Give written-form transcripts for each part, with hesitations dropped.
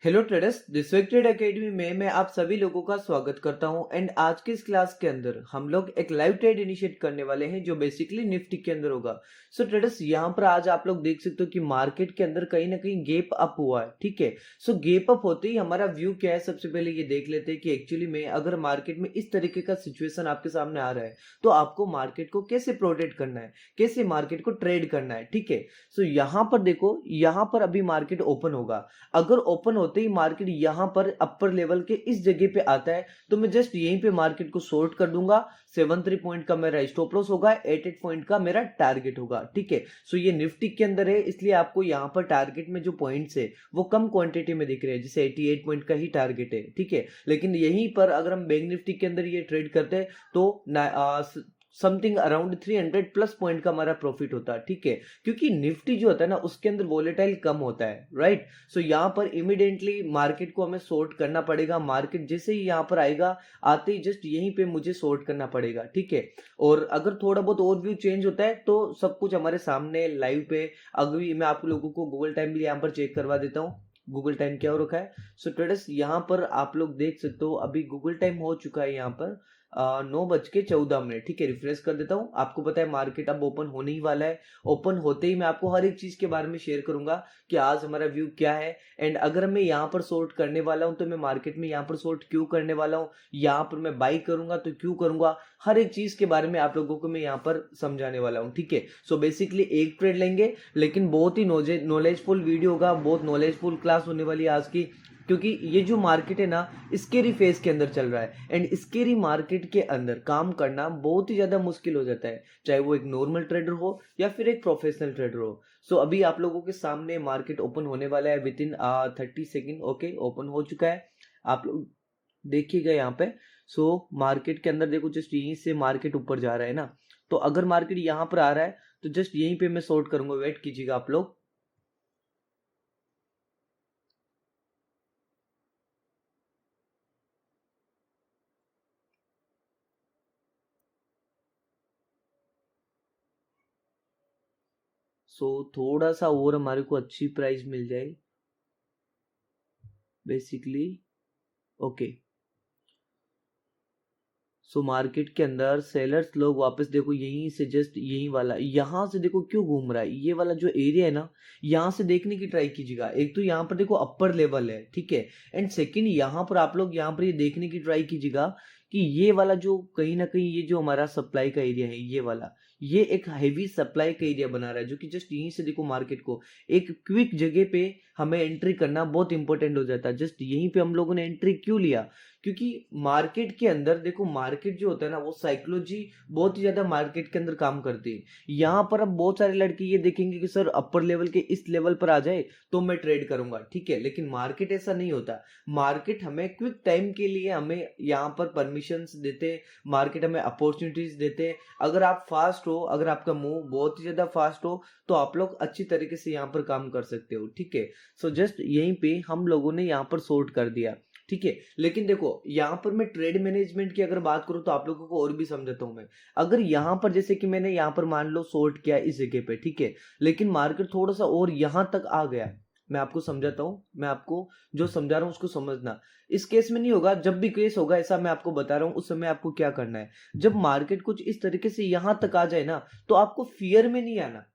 Hello traders, this trade academy में मैं आप सभी लोगों का स्वागत करता हूं। एंड आज की इस क्लास के अंदर हम लोग एक लाइव ट्रेड इनिशिएट करने वाले हैं जो बेसिकली निफ्टी के अंदर होगा। सो ट्रेडर्स, यहां पर आज आप लोग देख सकते हो कि मार्केट के अंदर कहीं ना कहीं गैप अप हुआ है। ठीक है, सो गैप अप होते ही हमारा व्यू क्या है, सबसे पहले ये देख लेते हैं कि एक्चुअली में अगर मार्केट में इस तरीके का सिचुएशन आपके सामने आ रहा है तो आपको मार्केट को कैसे प्रोटेक्ट करना है, कैसे मार्केट को ट्रेड करना है। ठीक है, सो यहां पर देखो, यहां पर अभी मार्केट ओपन होगा। अगर ओपन होते ही मार्केट यहां पर अपर लेवल के इस जगह पे आता है तो मैं जस्ट यहीं पे मार्केट को शॉर्ट कर दूंगा। 73 पॉइंट का मेरा स्टॉप लॉस होगा, 88 पॉइंट का मेरा टारगेट होगा। ठीक है, सो ये निफ्टी के अंदर है, इसलिए आपको यहां पर टारगेट में जो पॉइंट्स है वो कम क्वांटिटी में दिख रहे हैं, जैसे 88 पॉइंट का ही टारगेट है। ठीक है, लेकिन यहीं पर अगर हम बैंक निफ्टी के अंदर ये ट्रेड करते हैं तो समथिंग अराउंड 300 प्लस पॉइंट का हमारा प्रॉफिट होता है। ठीक है, क्योंकि निफ्टी जो होता है ना उसके अंदर वोलेटाइल कम होता है, राइट। सो यहाँ पर इमीडिएटली मार्केट को हमें शॉर्ट करना पड़ेगा। मार्केट जैसे ही यहाँ पर आएगा, आते ही जस्ट यहीं पे मुझे शॉर्ट करना पड़ेगा। ठीक है, और अगर थोड़ा बहुत और व्यू चेंज होता है तो सब कुछ हमारे सामने लाइव पे। अभी मैं आप लोगों को गूगल टाइम भी यहाँ पर चेक करवा देता हूँ। गूगल टाइम क्या हो रखा है। सो ट्रेडर्स, यहाँ पर आप लोग देख सकते हो अभी गूगल टाइम हो चुका है यहाँ पर 9:14। ठीक है, रिफ्रेश कर देता हूँ। आपको पता है मार्केट अब ओपन होने ही वाला है। ओपन होते ही मैं आपको हर एक चीज के बारे में शेयर करूंगा कि आज हमारा व्यू क्या है। एंड अगर मैं यहाँ पर शॉर्ट करने वाला हूँ तो मैं मार्केट में यहाँ पर शॉर्ट क्यों करने वाला हूँ, यहाँ पर मैं बाई करूंगा तो क्यों करूंगा, हर एक चीज के बारे में आप लोगों को मैं यहाँ पर समझाने वाला हूँ। ठीक है, सो बेसिकली एक ट्रेड लेंगे लेकिन बहुत ही नॉलेजफुल वीडियो होगा, बहुत नॉलेजफुल क्लास होने वाली है आज की। क्योंकि ये जो मार्केट है ना स्केरी फेज के अंदर चल रहा है, एंड स्केरी मार्केट के अंदर काम करना बहुत ही ज्यादा मुश्किल हो जाता है, चाहे वो एक नॉर्मल ट्रेडर हो या फिर एक प्रोफेशनल ट्रेडर हो। सो अभी आप लोगों के सामने मार्केट ओपन होने वाला है with in 30 second. Okay, open हो चुका है, आप लोग देखिएगा यहाँ पे। सो मार्केट के अंदर देखो, जस्ट यहीं से मार्केट ऊपर जा रहा है ना, तो अगर मार्केट यहाँ पर आ रहा है तो जस्ट यहीं पे मैं शॉर्ट करूंगा। वेट कीजिएगा आप लोग। सो थोड़ा सा और हमारे को अच्छी प्राइस मिल जाए बेसिकली। ओके, सो मार्केट के अंदर सेलर्स लोग वापस देखो यहीं से, जस्ट यहीं वाला यहां से देखो क्यों घूम रहा है, ये वाला जो एरिया है ना, यहां से देखने की ट्राई कीजिएगा। एक तो यहाँ पर देखो अपर लेवल है, ठीक है, एंड सेकंड यहाँ पर आप लोग यहाँ पर ये देखने की ट्राई कीजिएगा कि ये वाला जो कहीं ना कहीं ये जो हमारा सप्लाई का एरिया है, ये वाला ये एक हैवी सप्लाई का एरिया बना रहा है, जो कि जस्ट यहीं से देखो मार्केट को एक क्विक जगह पे हमें एंट्री करना बहुत इंपॉर्टेंट हो जाता है। जस्ट यहीं पे हम लोगों ने एंट्री क्यों लिया, क्योंकि मार्केट के अंदर देखो, मार्केट जो होता है ना वो साइकोलॉजी बहुत ही ज्यादा मार्केट के अंदर काम करती है। यहाँ पर अब बहुत सारे लड़के ये देखेंगे कि सर अपर लेवल के इस लेवल पर आ जाए तो मैं ट्रेड करूंगा। ठीक है, लेकिन मार्केट ऐसा नहीं होता। मार्केट हमें क्विक टाइम के लिए हमें यहाँ पर परमिशंस देते, मार्केट हमें अपॉर्चुनिटीज देते। अगर आप फास्ट हो, अगर आपका मूव बहुत ही ज्यादा फास्ट हो तो आप लोग अच्छी तरीके से यहाँ पर काम कर सकते हो। ठीक है, सो जस्ट यहीं पे हम लोगों ने यहाँ पर शॉर्ट कर दिया। ठीक है, लेकिन देखो यहां पर मैं ट्रेड मैनेजमेंट की अगर बात करूं तो आप लोगों को और भी समझाता हूं मैं। अगर यहां पर जैसे कि मैंने यहां पर मान लो शॉर्ट किया इस जगह पे, ठीक है, लेकिन मार्केट थोड़ा सा और यहां तक आ गया, मैं आपको समझाता हूं, मैं आपको जो समझा रहा हूं उसको समझना। इस केस में नहीं होगा, जब भी केस होगा ऐसा मैं आपको बता रहा हूं, उस समय आपको क्या करना है। जब मार्केट कुछ इस तरीके से यहां तक आ जाए ना तो आपको फियर में नहीं आना,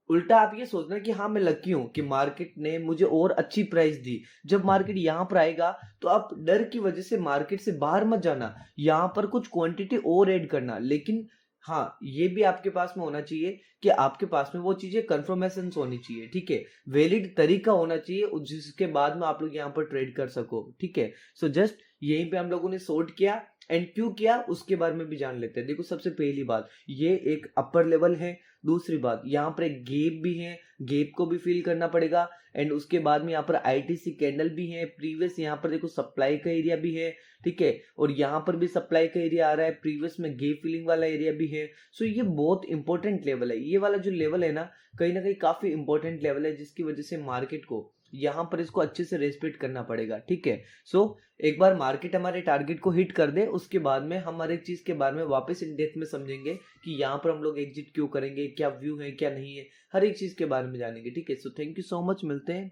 उल्टा आप ये सोचना कि हाँ मैं लकी हूं कि मार्केट ने मुझे और अच्छी प्राइस दी। जब मार्केट यहां पर आएगा तो आप डर की वजह से मार्केट से बाहर मत जाना, यहां पर कुछ क्वांटिटी और ऐड करना। लेकिन हाँ, ये भी आपके पास में होना चाहिए कि आपके पास में वो चीजें कंफर्मेशन होनी चाहिए। ठीक है, वैलिड तरीका होना चाहिए जिसके बाद में आप लोग यहाँ पर ट्रेड कर सको। ठीक है, सो जस्ट यहीं पे हम लोगों ने शॉर्ट किया, एंड क्यों किया उसके बारे में भी जान लेते हैं। देखो सबसे पहली बात, ये एक अपर लेवल है। दूसरी बात, यहाँ पर एक गैप भी है, गैप को भी फिल करना पड़ेगा। एंड उसके बाद में यहाँ पर आईटीसी कैंडल भी है, प्रीवियस यहाँ पर देखो सप्लाई का एरिया भी है। ठीक है, और यहाँ पर भी सप्लाई का एरिया आ रहा है, प्रीवियस में गैप फिलिंग वाला एरिया भी है। सो ये बहुत इंपॉर्टेंट लेवल है, ये वाला जो लेवल है ना कहीं काफी इंपॉर्टेंट लेवल है, जिसकी वजह से मार्केट को यहाँ पर इसको अच्छे से रेस्पेक्ट करना पड़ेगा। ठीक है, सो एक बार मार्केट हमारे टारगेट को हिट कर दे उसके बाद में हम हर एक चीज के बारे में वापस इन डेप्थ में समझेंगे कि यहाँ पर हम लोग एग्जिट क्यों करेंगे, क्या व्यू है क्या नहीं है, हर एक चीज के बारे में जानेंगे। ठीक है, so thank you so much, मिलते हैं।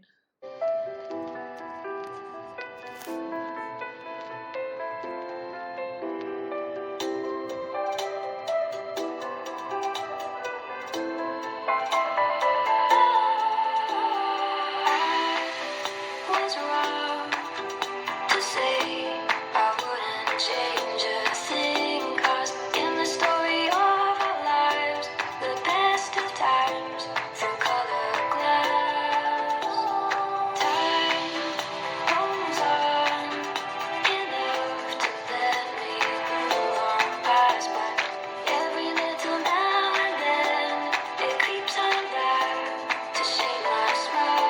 was wrong to say I wouldn't change a thing, 'cause in the story of our lives, the best of times through colored glass. Time goes on enough to let me move on past, but every little now and then it creeps on back to shade my smile.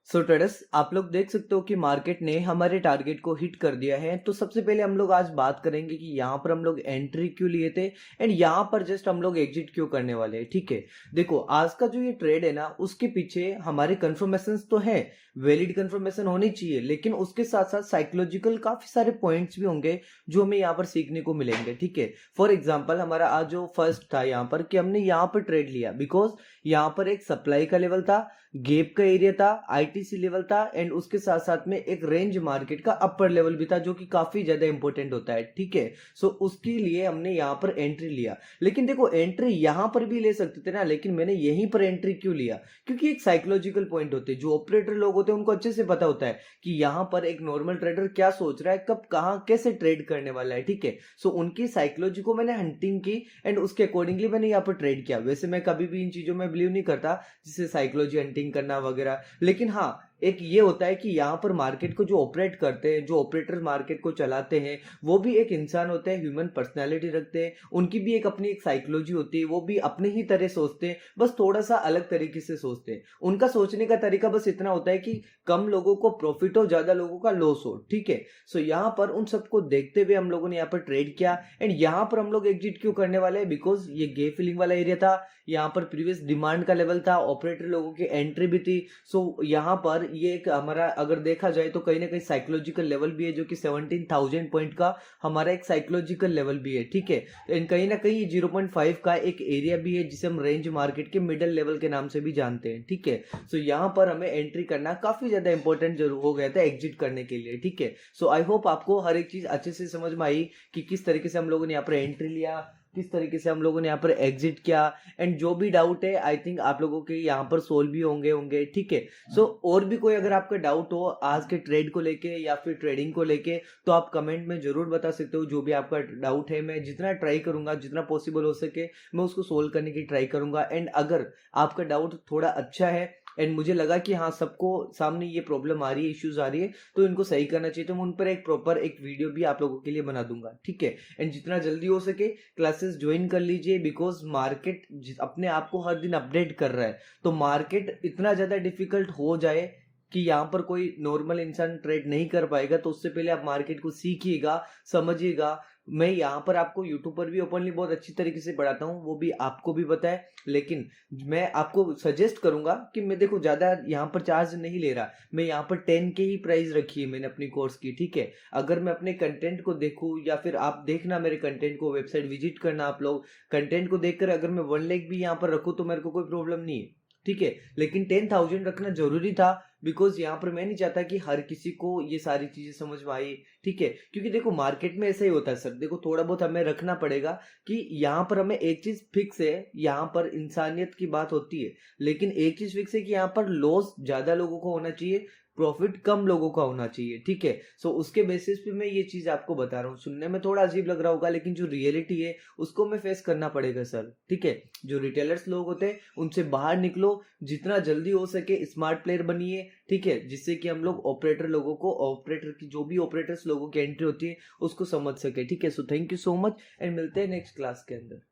So traders, आप लोग देख सकते हो कि market ने हमारे target को hit कर दिया है। तो सबसे पहले हम लोग आज बात करेंगे कि यहाँ पर हम लोग एंट्री क्यों लिए थे एंड यहाँ पर जस्ट हम लोग एग्जिट क्यों करने वाले हैं। ठीक है, देखो आज का जो ये ट्रेड है ना, उसके पीछे हमारे कंफर्मेशंस तो है, वैलिड कंफर्मेशन होनी चाहिए, लेकिन उसके साथ साथ साइकोलॉजिकल काफी सारे पॉइंट्स भी होंगे जो हमें यहाँ पर सीखने को मिलेंगे। ठीक है, फॉर एग्जाम्पल हमारा आज जो फर्स्ट था यहाँ पर कि हमने यहाँ पर ट्रेड लिया बिकॉज यहाँ पर एक सप्लाई का लेवल था, गैप का एरिया था, आईटीसी लेवल था एंड उसके साथ साथ में एक रेंज मार्केट का अपर लेवल भी था जो कि काफी ज्यादा इंपॉर्टेंट होता है। ठीक है, सो उसके लिए हमने यहाँ पर एंट्री लिया। लेकिन देखो एंट्री यहाँ पर भी ले सकते थे ना, लेकिन मैंने यहीं पर एंट्री क्यों लिया? क्योंकि एक साइकोलॉजिकल पॉइंट होते हैं, जो ऑपरेटर लोग होते हैं उनको अच्छे से पता होता है कि यहाँ पर एक नॉर्मल ट्रेडर क्या सोच रहा है, कब कहाँ कैसे ट्रेड करने वाला है। ठीक है, सो उनकी साइकोलॉजी को मैंने हंटिंग की एंड उसके अकॉर्डिंगली मैंने यहाँ पर ट्रेड किया। वैसे मैं कभी भी इन चीजों में बिलीव नहीं करता जिससे साइकोलॉजी हंटिंग करना वगैरह, लेकिन हाँ एक ये होता है कि यहाँ पर मार्केट को जो ऑपरेट करते हैं, जो ऑपरेटर मार्केट को चलाते हैं, वो भी एक इंसान होते हैं, ह्यूमन पर्सनालिटी रखते हैं, उनकी भी एक अपनी एक साइकोलॉजी होती है, वो भी अपने ही तरह सोचते हैं, बस थोड़ा सा अलग तरीके से सोचते हैं। उनका सोचने का तरीका बस इतना होता है कि कम लोगों को प्रॉफिट हो, ज्यादा लोगों का लॉस हो। ठीक है, सो यहाँ पर उन सबको देखते हुए हम लोगों ने यहाँ पर ट्रेड किया एंड यहाँ पर हम लोग एग्जिट क्यों करने वाले हैं? बिकॉज ये गे फिलिंग वाला एरिया था, यहाँ पर प्रीवियस डिमांड का लेवल था, ऑपरेटर लोगों की एंट्री भी थी। सो यहाँ पर ये एक हमारा अगर देखा जाए तो कहीं ना कहीं साइकोलॉजिकल लेवल भी है, जो कि 17,000 पॉइंट का हमारा एक साइकोलॉजिकल लेवल भी है। ठीक है, एंड कहीं ना कहीं 0.5 का एक एरिया भी है जिसे हम रेंज मार्केट के मिडल लेवल के नाम से भी जानते हैं। ठीक है, सो यहाँ पर हमें एंट्री करना काफी ज्यादा इंपॉर्टेंट हो गया था एग्जिट करने के लिए। ठीक है, सो आई होप आपको हर एक चीज अच्छे से समझ में आई कि किस तरीके से हम लोगों ने यहाँ पर एंट्री लिया, किस तरीके से हम लोगों ने यहाँ पर एग्जिट किया एंड जो भी डाउट है आई थिंक आप लोगों के यहाँ पर सोल्व भी होंगे। ठीक है, सो और भी कोई अगर आपका डाउट हो आज के ट्रेड को लेके या फिर ट्रेडिंग को लेके तो आप कमेंट में जरूर बता सकते हो। जो भी आपका डाउट है मैं जितना ट्राई करूंगा, जितना पॉसिबल हो सके मैं उसको सोल्व करने की ट्राई करूंगा। एंड अगर आपका डाउट थोड़ा अच्छा है एंड मुझे लगा कि हाँ सबको सामने ये प्रॉब्लम आ रही है, इश्यूज आ रही है, तो इनको सही करना चाहिए, तो मैं उन पर एक प्रॉपर एक वीडियो भी आप लोगों के लिए बना दूंगा। ठीक है, एंड जितना जल्दी हो सके क्लासेस ज्वाइन कर लीजिए, बिकॉज मार्केट अपने आप को हर दिन अपडेट कर रहा है। तो मार्केट इतना ज्यादा डिफिकल्ट हो जाए कि यहाँ पर कोई नॉर्मल इंसान ट्रेड नहीं कर पाएगा, तो उससे पहले आप मार्केट को सीखिएगा, समझिएगा। मैं यहाँ पर आपको यूट्यूब पर भी ओपनली बहुत अच्छी तरीके से पढ़ाता हूँ, वो भी आपको भी पता है, लेकिन मैं आपको सजेस्ट करूंगा कि मैं देखो ज्यादा यहाँ पर चार्ज नहीं ले रहा, मैं यहाँ पर 10 के ही प्राइस रखी है मैंने अपनी कोर्स की। ठीक है, अगर मैं अपने कंटेंट को देखूँ या फिर आप देखना मेरे कंटेंट को, वेबसाइट विजिट करना आप लोग, कंटेंट को देखकर अगर मैं 1 लाख भी यहाँ पर रखूँ तो मेरे को कोई प्रॉब्लम नहीं है। ठीक है, लेकिन 10,000 रखना जरूरी था बिकॉज यहाँ पर मैं नहीं चाहता कि हर किसी को ये सारी चीजें समझ में आई। ठीक है, क्योंकि देखो मार्केट में ऐसा ही होता है सर, देखो थोड़ा बहुत हमें रखना पड़ेगा कि यहाँ पर हमें एक चीज फिक्स है, यहाँ पर इंसानियत की बात होती है, लेकिन एक चीज फिक्स है कि यहाँ पर लॉस ज्यादा लोगों को होना चाहिए, प्रॉफिट कम लोगों का होना चाहिए। ठीक है, सो उसके बेसिस पे मैं ये चीज आपको बता रहा हूँ। सुनने में थोड़ा अजीब लग रहा होगा, लेकिन जो रियलिटी है उसको मैं फेस करना पड़ेगा सर। ठीक है, जो रिटेलर्स लोग होते हैं उनसे बाहर निकलो, जितना जल्दी हो सके स्मार्ट प्लेयर बनिए। ठीक है, जिससे कि हम लोग ऑपरेटर लोगों को, ऑपरेटर की जो भी ऑपरेटर्स लोगों की एंट्री होती है उसको समझ सके। ठीक है, so thank you so much and मिलते हैं नेक्स्ट क्लास के अंदर।